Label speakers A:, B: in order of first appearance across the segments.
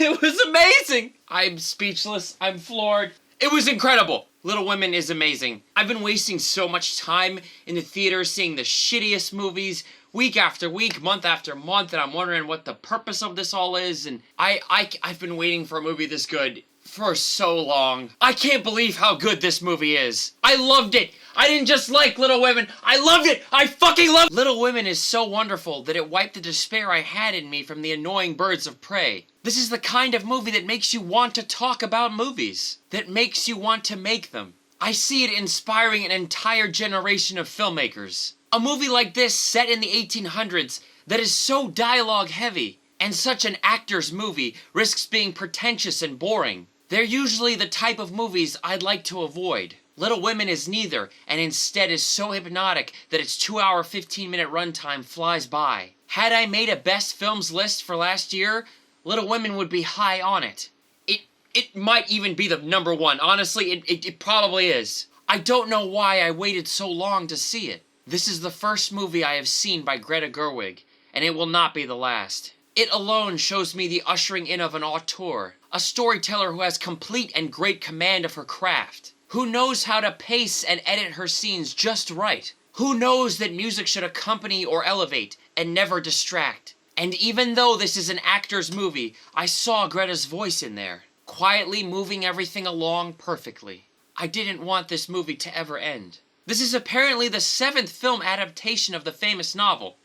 A: It was amazing. I'm speechless. I'm floored. It was incredible. Little Women is amazing. I've been wasting so much time in the theater seeing the shittiest movies week after week, month after month, and I'm wondering what the purpose of this all is, and I've been waiting for a movie this good for so long. I can't believe how good this movie is. I loved it. I didn't just like Little Women. I loved it. I fucking loved it. Little Women is so wonderful that it wiped the despair I had in me from the annoying Birds of Prey. This is the kind of movie that makes you want to talk about movies. That makes you want to make them. I see it inspiring an entire generation of filmmakers. A movie like this set in the 1800s that is so dialogue heavy and such an actor's movie risks being pretentious and boring. They're usually the type of movies I'd like to avoid. Little Women is neither, and instead is so hypnotic that its 2-hour, 15-minute runtime flies by. Had I made a best films list for last year, Little Women would be high on it. It might even be the number one. Honestly, it probably is. I don't know why I waited so long to see it. This is the first movie I have seen by Greta Gerwig, and it will not be the last. It alone shows me the ushering in of an auteur, a storyteller who has complete and great command of her craft, who knows how to pace and edit her scenes just right, who knows that music should accompany or elevate and never distract. And even though this is an actor's movie, I saw Greta's voice in there, quietly moving everything along perfectly. I didn't want this movie to ever end. This is apparently the 7th film adaptation of the famous novel,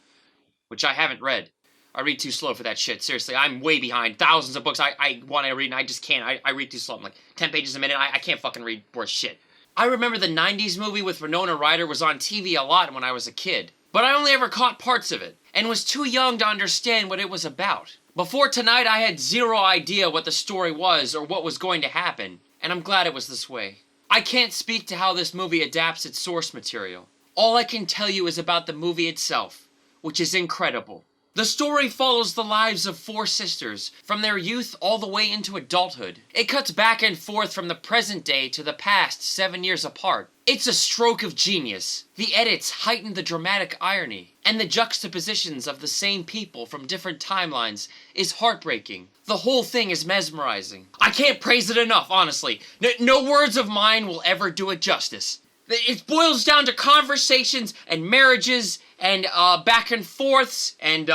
A: which I haven't read. I read too slow for that shit. Seriously, I'm way behind. Thousands of books I want to read and I just can't. I read too slow. I'm like 10 pages a minute. I can't fucking read worth shit. I remember the 90s movie with Winona Ryder was on TV a lot when I was a kid. But I only ever caught parts of it and was too young to understand what it was about. Before tonight, I had zero idea what the story was or what was going to happen. And I'm glad it was this way. I can't speak to how this movie adapts its source material. All I can tell you is about the movie itself, which is incredible. The story follows the lives of 4 sisters, from their youth all the way into adulthood. It cuts back and forth from the present day to the past 7 years apart. It's a stroke of genius. The edits heighten the dramatic irony, and the juxtapositions of the same people from different timelines is heartbreaking. The whole thing is mesmerizing. I can't praise it enough, honestly. No words of mine will ever do it justice. It boils down to conversations and marriages and back and forths and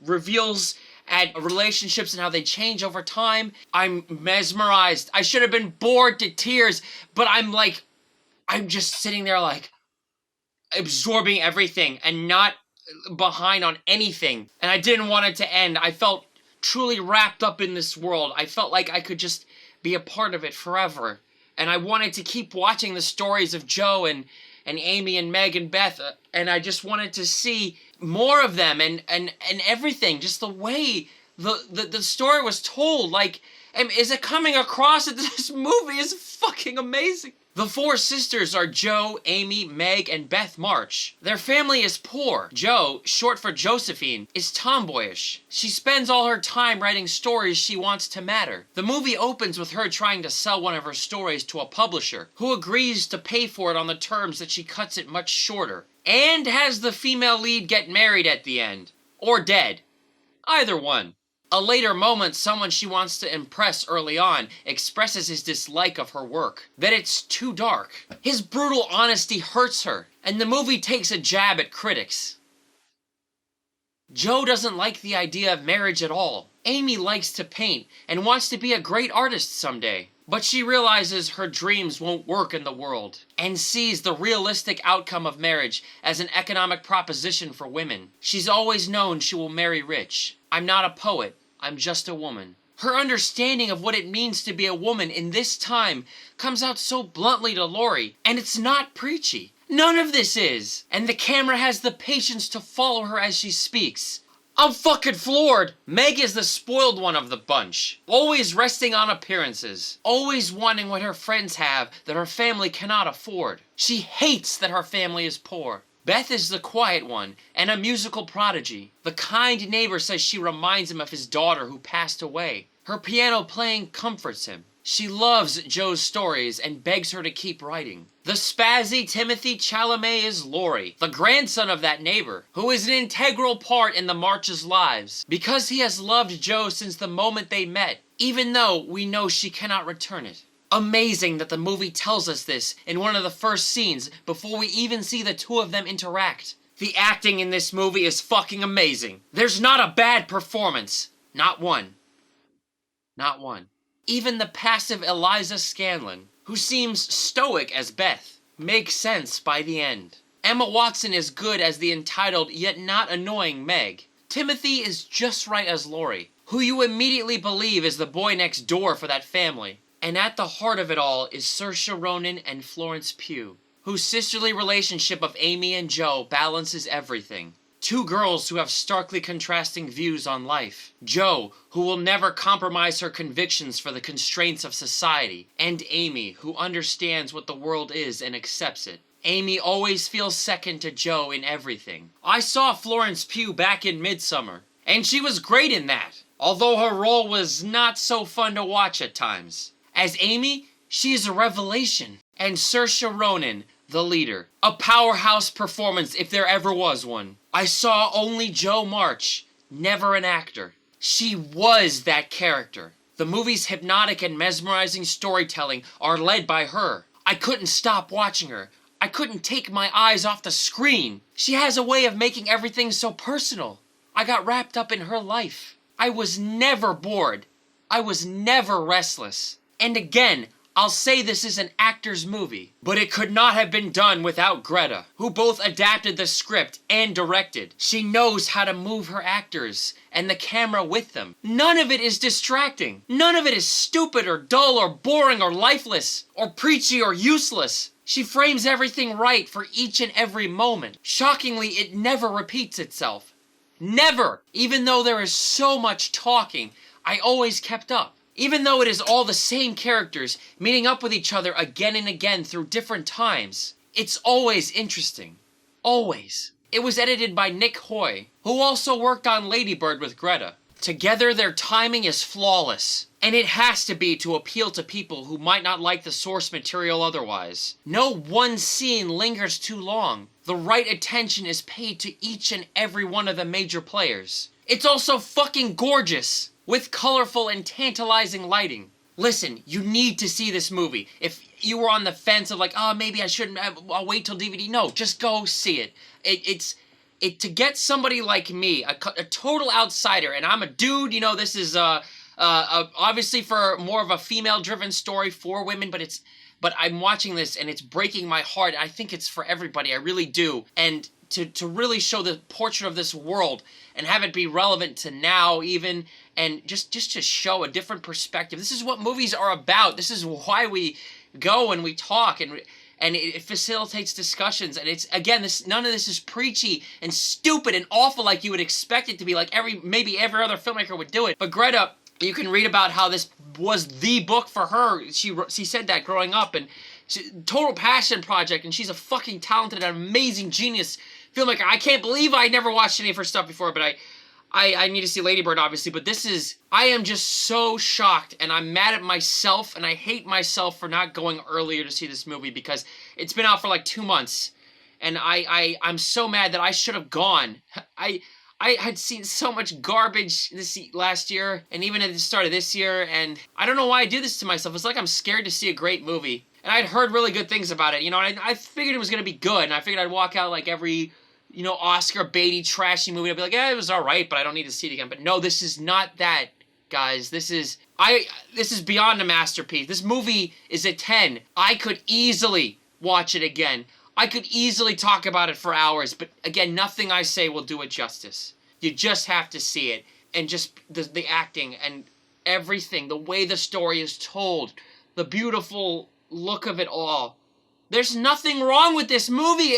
A: reveals at relationships and how they change over time. I'm mesmerized. I should have been bored to tears, but I'm just sitting there like absorbing everything and not behind on anything. And I didn't want it to end. I felt truly wrapped up in this world. I felt like I could just be a part of it forever. And I wanted to keep watching the stories of Joe and Amy and Meg and Beth, and I just wanted to see more of them and everything, just the way the story was told. Like, is it coming across that this movie is fucking amazing? The 4 sisters are Joe, Amy, Meg, and Beth March. Their family is poor. Joe, short for Josephine, is tomboyish. She spends all her time writing stories she wants to matter. The movie opens with her trying to sell one of her stories to a publisher, who agrees to pay for it on the terms that she cuts it much shorter, and has the female lead get married at the end. Or dead. Either one. A later moment, someone she wants to impress early on expresses his dislike of her work, that it's too dark. His brutal honesty hurts her, and the movie takes a jab at critics. Joe doesn't like the idea of marriage at all. Amy likes to paint and wants to be a great artist someday, but she realizes her dreams won't work in the world and sees the realistic outcome of marriage as an economic proposition for women. She's always known she will marry rich. I'm not a poet, I'm just a woman. Her understanding of what it means to be a woman in this time comes out so bluntly to Laurie, and it's not preachy. None of this is. And the camera has the patience to follow her as she speaks. I'm fucking floored. Meg is the spoiled one of the bunch. Always resting on appearances. Always wanting what her friends have that her family cannot afford. She hates that her family is poor. Beth is the quiet one and a musical prodigy. The kind neighbor says she reminds him of his daughter who passed away. Her piano playing comforts him. She loves Joe's stories and begs her to keep writing. The spazzy Timothy Chalamet is Laurie, the grandson of that neighbor, who is an integral part in the Marches' lives. Because he has loved Joe since the moment they met, even though we know she cannot return it. Amazing that the movie tells us this in one of the first scenes before we even see the two of them interact. The acting in this movie is fucking amazing. There's not a bad performance. Not one. Not one. Even the passive Eliza Scanlon, who seems stoic as Beth, makes sense by the end. Emma Watson is good as the entitled yet not annoying Meg. Timothy is just right as Laurie, who you immediately believe is the boy next door for that family. And at the heart of it all is Saoirse Ronan and Florence Pugh, whose sisterly relationship of Amy and Joe balances everything. Two girls who have starkly contrasting views on life. Joe, who will never compromise her convictions for the constraints of society, and Amy, who understands what the world is and accepts it. Amy always feels second to Joe in everything. I saw Florence Pugh back in Midsummer, and she was great in that, although her role was not so fun to watch at times. As Amy, she is a revelation, and Saoirse Ronan, the leader. A powerhouse performance if there ever was one. I saw only Joe March, never an actor. She was that character. The movie's hypnotic and mesmerizing storytelling are led by her. I couldn't stop watching her. I couldn't take my eyes off the screen. She has a way of making everything so personal. I got wrapped up in her life. I was never bored. I was never restless. And again, I'll say this is an actor's movie, but it could not have been done without Greta, who both adapted the script and directed. She knows how to move her actors and the camera with them. None of it is distracting. None of it is stupid or dull or boring or lifeless or preachy or useless. She frames everything right for each and every moment. Shockingly, it never repeats itself. Never! Even though there is so much talking, I always kept up. Even though it is all the same characters meeting up with each other again and again through different times, it's always interesting. Always. It was edited by Nick Hoy, who also worked on Lady Bird with Greta. Together, their timing is flawless, and it has to be to appeal to people who might not like the source material otherwise. No one scene lingers too long. The right attention is paid to each and every one of the major players. It's also fucking gorgeous, with colorful and tantalizing lighting. Listen, you need to see this movie. If you were on the fence of like, oh, maybe I shouldn't, I'll wait till DVD. No, just go see it. It's to get somebody like me, a total outsider, and I'm a dude, you know, this is obviously for more of a female-driven story for women, but I'm watching this and it's breaking my heart. I think it's for everybody, I really do. And to really show the portrait of this world and have it be relevant to now even, and just to show a different perspective. This is what movies are about. This is why we go and we talk, and it facilitates discussions. And it's, again, none of this is preachy and stupid and awful like you would expect it to be, like maybe every other filmmaker would do it. But Greta, you can read about how this was the book for her. She said that growing up, and total passion project, and she's a fucking talented and amazing genius filmmaker. I can't believe I never watched any of her stuff before, but I need to see Lady Bird, obviously, but I am just so shocked, and I'm mad at myself, and I hate myself for not going earlier to see this movie, because it's been out for like 2 months, and I'm so mad that I should have gone. I had seen so much garbage this last year, and even at the start of this year, and I don't know why I do this to myself. It's like I'm scared to see a great movie, and I'd heard really good things about it, you know, and I figured it was going to be good, and I figured I'd walk out like every, you know, Oscar baity trashy movie. I'd be like, yeah, it was all right, but I don't need to see it again. But no, this is not that, guys. This is beyond a masterpiece. This movie is a 10. I could easily watch it again. I could easily talk about it for hours, but again, nothing I say will do it justice. You just have to see it, and just the acting and everything, the way the story is told, the beautiful look of it all. There's nothing wrong with this movie.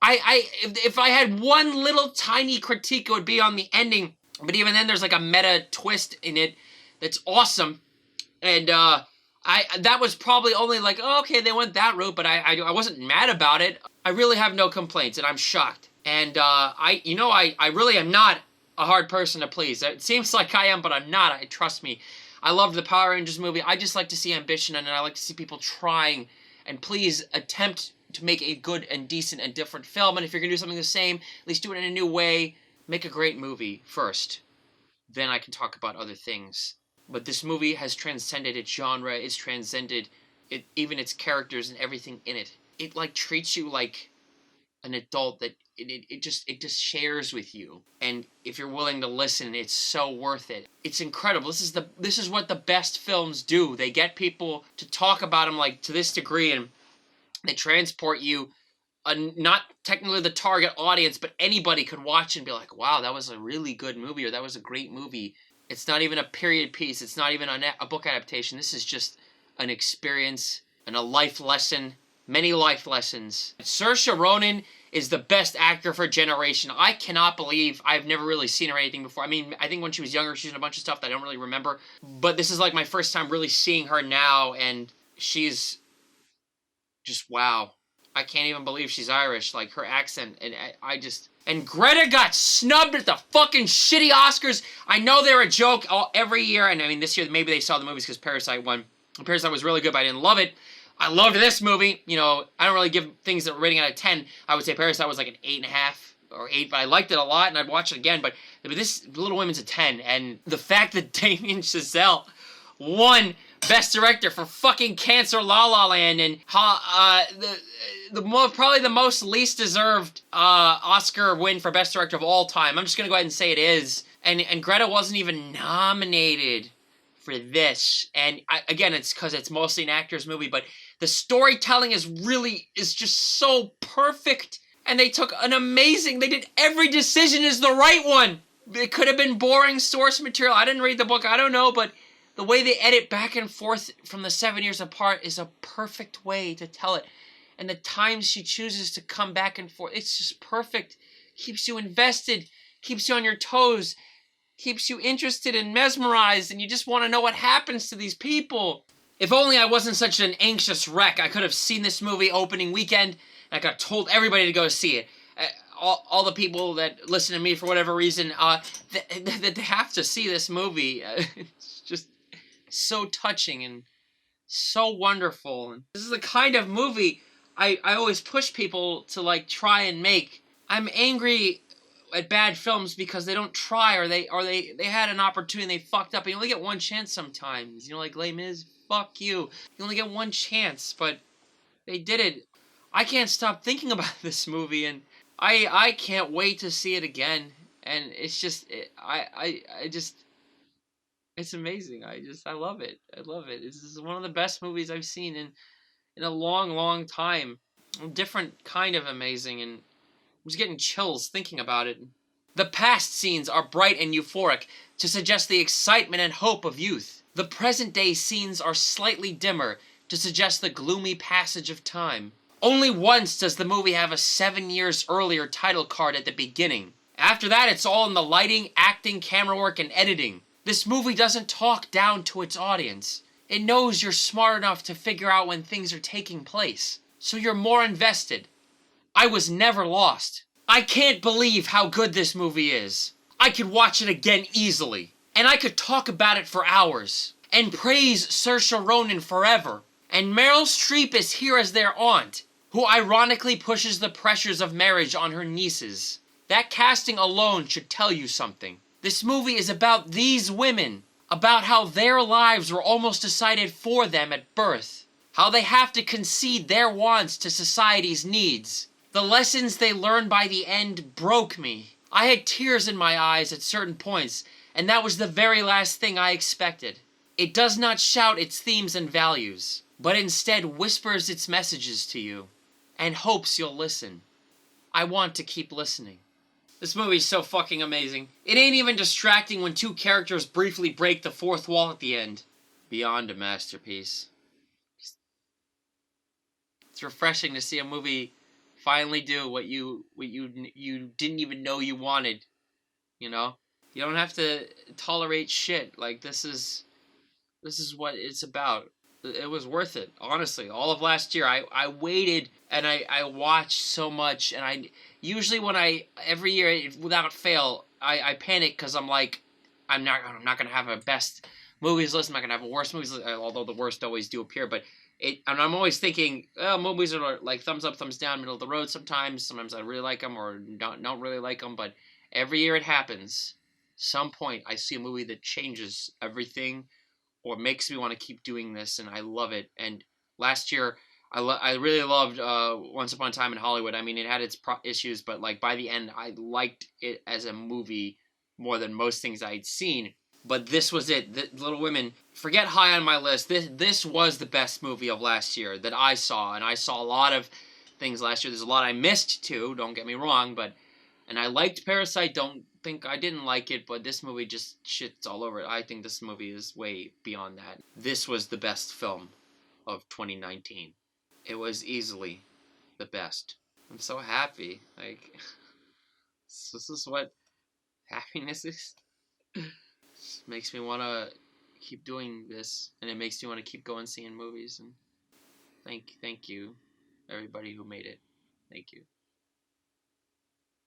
A: If I had one little tiny critique, it would be on the ending. But even then, there's like a meta twist in it that's awesome. And that was probably only like, oh, okay, they went that route, but I wasn't mad about it. I really have no complaints, and I'm shocked. And I really am not a hard person to please. It seems like I am, but I'm not. Trust me. I love the Power Rangers movie. I just like to see ambition, and I like to see people trying. And please attempt to make a good and decent and different film. And if you're going to do something the same, at least do it in a new way. Make a great movie first. Then I can talk about other things But this movie has transcended its genre. It's transcended even its characters and everything in it. It like treats you like an adult that it just shares with you. And if you're willing to listen, it's so worth it. It's incredible. This is what the best films do. They get people to talk about them like to this degree, and they transport you. Not technically the target audience, but anybody could watch and be like, wow, that was a really good movie, or that was a great movie. It's not even a period piece. It's not even a book adaptation. This is just an experience and a life lesson. Many life lessons. Saoirse Ronan is the best actor for a generation. I cannot believe I've never really seen her anything before. I mean, I think when she was younger, she was in a bunch of stuff that I don't really remember. But this is like my first time really seeing her now, and she's just wow. I can't even believe she's Irish. Like, her accent, and And Greta got snubbed at the fucking shitty Oscars. I know they're a joke every year, and I mean, this year maybe they saw the movies because Parasite won. Parasite was really good, but I didn't love it. I loved this movie. You know, I don't really give things a rating out of 10. I would say Parasite was like an 8.5 or 8, but I liked it a lot, and I'd watch it again. But this Little Women's a 10, and the fact that Damien Chazelle won Best Director for fucking Cancer La La Land, and probably the most least deserved Oscar win for Best Director of all time. I'm just gonna go ahead and say it is. And Greta wasn't even nominated for this. And again, it's because it's mostly an actor's movie, but the storytelling is just so perfect. And they took they did every decision is the right one. It could have been boring source material. I didn't read the book, I don't know, but the way they edit back and forth from the 7 years apart is a perfect way to tell it. And the times she chooses to come back and forth, it's just perfect. Keeps you invested, keeps you on your toes, keeps you interested and mesmerized, and you just want to know what happens to these people. If only I wasn't such an anxious wreck, I could have seen this movie opening weekend, and I could have told everybody to go see it. All the people that listen to me for whatever reason, that they have to see this movie. It's just so touching and so wonderful. And this is the kind of movie I always push people to like try and make. I'm angry at bad films because they don't try, or they had an opportunity and they fucked up. And you only get one chance sometimes. You know, like Les Mis, fuck you. You only get one chance, but they did it. I can't stop thinking about this movie, and I can't wait to see it again. And it's just it's amazing. I love it. I love it. This is one of the best movies I've seen in a long, long time. A different kind of amazing, and I was getting chills thinking about it. The past scenes are bright and euphoric to suggest the excitement and hope of youth. The present day scenes are slightly dimmer to suggest the gloomy passage of time. Only once does the movie have a 7 years earlier title card at the beginning. After that, it's all in the lighting, acting, camera work, and editing. This movie doesn't talk down to its audience. It knows you're smart enough to figure out when things are taking place, so you're more invested. I was never lost. I can't believe how good this movie is. I could watch it again easily, and I could talk about it for hours, and praise Saoirse Ronan forever. And Meryl Streep is here as their aunt, who ironically pushes the pressures of marriage on her nieces. That casting alone should tell you something. This movie is about these women, about how their lives were almost decided for them at birth, how they have to concede their wants to society's needs. The lessons they learned by the end broke me. I had tears in my eyes at certain points, and that was the very last thing I expected. It does not shout its themes and values, but instead whispers its messages to you, and hopes you'll listen. I want to keep listening. This movie's so fucking amazing. It ain't even distracting when two characters briefly break the fourth wall at the end. Beyond a masterpiece. It's refreshing to see a movie finally do what you didn't even know you wanted. You know? You don't have to tolerate shit. Like, this is what it's about. It was worth it, honestly. All of last year, I waited and I watched so much, and usually every year, without fail, I panic because I'm like, I'm not gonna have a best movies list, I'm not gonna have a worst movies list, although the worst always do appear, but and I'm always thinking, oh, movies are like thumbs up, thumbs down, middle of the road sometimes. Sometimes I really like them or don't really like them, but every year it happens. Some point I see a movie that changes everything or makes me want to keep doing this, and I love it. And last year, I really loved Once Upon a Time in Hollywood. I mean, it had its issues, but like by the end, I liked it as a movie more than most things I'd seen. But this was it. Little Women, forget high on my list. This was the best movie of last year that I saw, and I saw a lot of things last year. There's a lot I missed too. Don't get me wrong, and I liked Parasite. Don't think I didn't like it, but this movie just shits all over it. I think this movie is way beyond that. This was the best film of 2019. It was easily the best. I'm so happy. Like, this is what happiness is. It makes me want to keep doing this, and it makes me want to keep going seeing movies. And thank you, everybody who made it. Thank you.